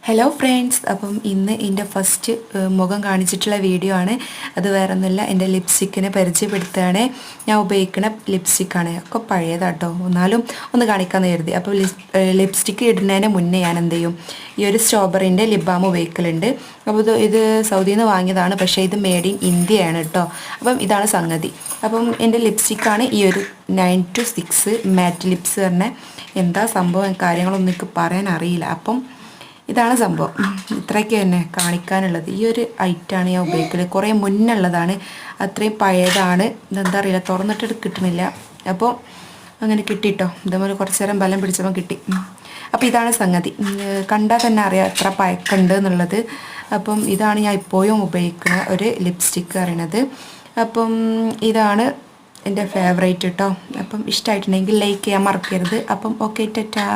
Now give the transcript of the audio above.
Hello friends, അപ്പം ഇന്ന് എൻ്റെ ഫസ്റ്റ് മുഖം കാണിച്ചിട്ടുള്ള വീഡിയോ ആണ്. അത് വേറെ ഒന്നുമില്ല, എൻ്റെ ലിപ്സ്റ്റിക്കിനെ പരിചയപ്പെടുത്തുകയാണ്. ഞാൻ ഉപയോഗിക്കുന്ന ലിപ്സ്റ്റിക്കാണ്, ഒക്കെ പഴയതാട്ടോ, എന്നാലും ഒന്ന് കാണിക്കാമെന്ന് കരുതി. അപ്പോൾ ലിപ്സ്റ്റിക്ക് ഇടുന്നതിന് മുന്നേ ഞാൻ എന്ത് ചെയ്യും, ഈ ഒരു സ്ട്രോബെറിൻ്റെ ലിപ് ബാം ഉപയോഗിക്കലുണ്ട്. അപ്പോൾ ഇത് സൗദിയിൽ നിന്ന് വാങ്ങിയതാണ്, പക്ഷേ ഇത് മെയ്ഡ് ഇൻ ഇന്ത്യയാണ് കേട്ടോ. അപ്പം ഇതാണ് സംഗതി. അപ്പം എൻ്റെ ലിപ്സ്റ്റിക്കാണ് ഈ ഒരു 9 to 6 മാറ്റ് ലിപ്സ് പറഞ്ഞ. എന്താ സംഭവം കാര്യങ്ങളൊന്നും എനിക്ക് പറയാൻ അറിയില്ല. അപ്പം ഇതാണ് സംഭവം, ഇത്രയൊക്കെ തന്നെ കാണിക്കാനുള്ളത്. ഈ ഒരു ഐറ്റാണ് ഞാൻ ഉപയോഗിക്കൽ, കുറേ മുന്നുള്ളതാണ്, അത്രയും പഴയതാണ്. ഇതെന്താ അറിയില്ല, തുറന്നിട്ട് കിട്ടണില്ല. അപ്പോൾ അങ്ങനെ കിട്ടിട്ടോ, ഇതേപോലെ കുറച്ച് നേരം ബലം പിടിച്ചപ്പോൾ കിട്ടി. അപ്പോൾ ഇതാണ് സംഗതി, കണ്ടാൽ തന്നെ അറിയാം എത്ര പഴക്കമുണ്ട് എന്നുള്ളത്. അപ്പം ഇതാണ് ഞാൻ ഇപ്പോഴും ഉപയോഗിക്കുന്ന ഒരു ലിപ്സ്റ്റിക്ക് അറിയണത്. അപ്പം ഇതാണ് എൻ്റെ ഫേവറേറ്റ് കേട്ടോ. അപ്പം ഇഷ്ടമായിട്ടുണ്ടെങ്കിൽ ലൈക്ക് ചെയ്യാൻ മറക്കരുത്. അപ്പം ഓക്കെ, ടാറ്റാ.